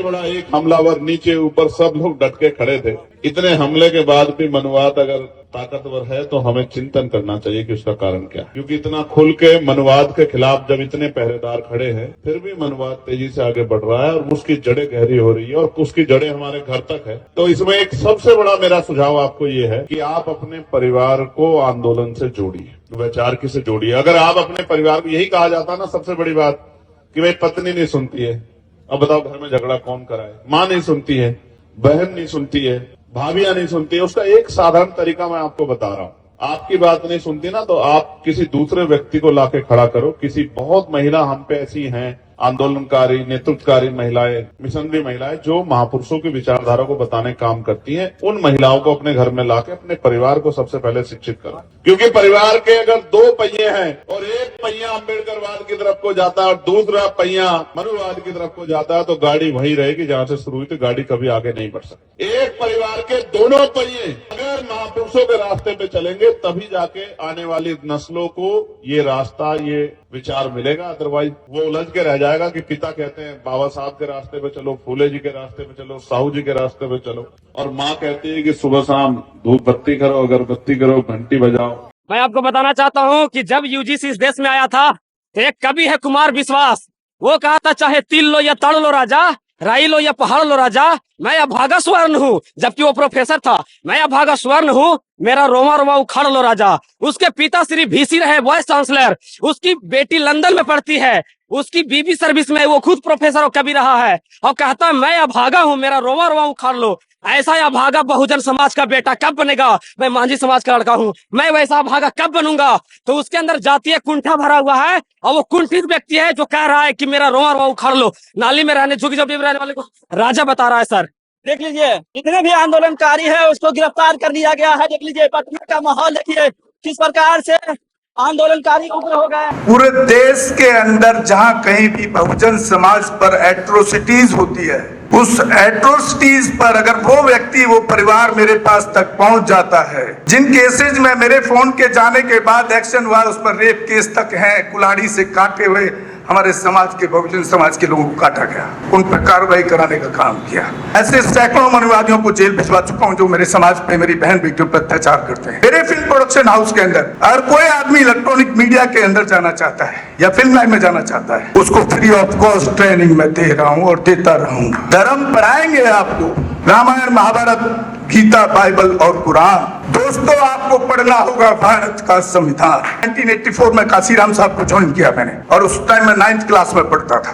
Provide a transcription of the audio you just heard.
सबसे बड़ा एक हमलावर नीचे ऊपर सब लोग डट के खड़े थे। इतने हमले के बाद भी मनुवाद अगर ताकतवर है तो हमें चिंतन करना चाहिए कि उसका कारण क्या है, क्योंकि इतना खुल के मनुवाद के खिलाफ जब इतने पहरेदार खड़े हैं फिर भी मनुवाद तेजी से आगे बढ़ रहा है और उसकी जड़ें गहरी हो रही है और उसकी जड़ें हमारे घर तक है। तो इसमें एक सबसे बड़ा मेरा सुझाव आपको ये है कि आप अपने परिवार को आंदोलन से जोड़िए, वैचारिकी से जोड़िए। अगर आप अपने परिवार को, यही कहा जाता है ना सबसे बड़ी बात कि भाई पत्नी नहीं सुनती है, अब बताओ घर में झगड़ा कौन कराए, माँ नहीं सुनती है, बहन नहीं सुनती है, भाभियां नहीं सुनती है। उसका एक साधारण तरीका मैं आपको बता रहा हूँ। आपकी बात नहीं सुनती ना तो आप किसी दूसरे व्यक्ति को लाके खड़ा करो। किसी बहुत महिला हम पे ऐसी हैं, आंदोलनकारी नेतृत्वकारी महिलाएं, मिशनरी महिलाएं जो महापुरुषों की विचारधारा को बताने काम करती हैं, उन महिलाओं को अपने घर में लाके अपने परिवार को सबसे पहले शिक्षित करो। क्योंकि परिवार के अगर दो पहिए हैं और एक पहिया अम्बेडकरवाद की तरफ को जाता है और दूसरा पहिया मनुवाद की तरफ को जाता है तो गाड़ी वहीं रहेगी जहां से शुरू हुई थी, गाड़ी कभी आगे नहीं बढ़ सकती। एक परिवार के दोनों पहिए अगर महापुरुषों के रास्ते पे चलेंगे तभी जाके आने वाली नस्लों को ये रास्ता, ये विचार मिलेगा। अदरवाइज वो उलझ के रह जाएगा कि पिता कहते हैं बाबा साहब के रास्ते पे चलो, फूले जी के रास्ते पे चलो, साहू जी के रास्ते पे चलो, और माँ कहती है कि सुबह शाम धूप बत्ती करो, अगरबत्ती करो, घंटी बजाओ। मैं आपको बताना चाहता हूँ कि जब यूजीसी इस देश में आया था तो एक कवि है कुमार विश्वास, वो कहा था चाहे तिल लो या तड़ लो राजा, राई लो या पहाड़ लो राजा, मैं अभागा स्वर्ण हूँ। जबकि वो प्रोफेसर था, मैं अभागा स्वर्ण हूँ, मेरा रोमा रोमा उखाड़ लो राजा। उसके पिता श्री VC रहे वाइस चांसलर, उसकी बेटी लंदन में पढ़ती है, उसकी बीबी सर्विस में, वो खुद प्रोफेसर और कवि रहा है और कहता है मैं अभागा हूँ, मेरा रोमा रोमा उखाड़ लो। ऐसा अभागा बहुजन समाज का बेटा कब बनेगा? मैं मांझी समाज का लड़का हूँ, मैं वैसा अभागा कब बनूंगा? तो उसके अंदर जातीय कुंठा भरा हुआ है और वो कुंठित व्यक्ति है जो कह रहा है कि मेरा रोमा रोमा उखाड़ लो। नाली में रहने, झुग्गी झोपड़ी में रहने वाले को राजा बता रहा है। सर देख लीजिए, जितने भी आंदोलनकारी है उसको गिरफ्तार कर लिया गया है। देख लीजिए पटना का माहौल, देखिए किस प्रकार से आंदोलनकारी उग्र हो गए। पूरे देश के अंदर जहां कहीं भी बहुजन समाज पर एट्रोसिटीज होती है, उस एट्रोसिटीज पर अगर वो व्यक्ति, वो परिवार मेरे पास तक पहुंच जाता है, जिन केसेज में मेरे फोन के जाने के बाद एक्शन हुआ, उस पर रेप केस तक है, कुल्हाड़ी से काटे हुए हमारे समाज के, बहुजन समाज के लोगों को काटा गया, उन पर कार्रवाई कराने का काम किया। ऐसे सैकड़ों मनुवादियों को जेल भिजवा चुका हूं जो मेरे समाज पे, मेरी बहन बेटियों पर अत्याचार करते हैं। मेरे फिल्म प्रोडक्शन हाउस के अंदर अगर कोई आदमी इलेक्ट्रॉनिक मीडिया के अंदर जाना चाहता है या फिल्म लाइन में जाना चाहता है, उसको फ्री ऑफ कॉस्ट ट्रेनिंग में दे रहा हूँ और देता रहूंगा। धर्म पढ़ाएंगे आपको, रामायण, महाभारत, गीता, बाइबल और कुरान। दोस्तों आपको पढ़ना होगा भारत का संविधान। 1984 में काशीराम साहब को ज्वाइन किया मैंने और उस टाइम में 9th क्लास में पढ़ता था।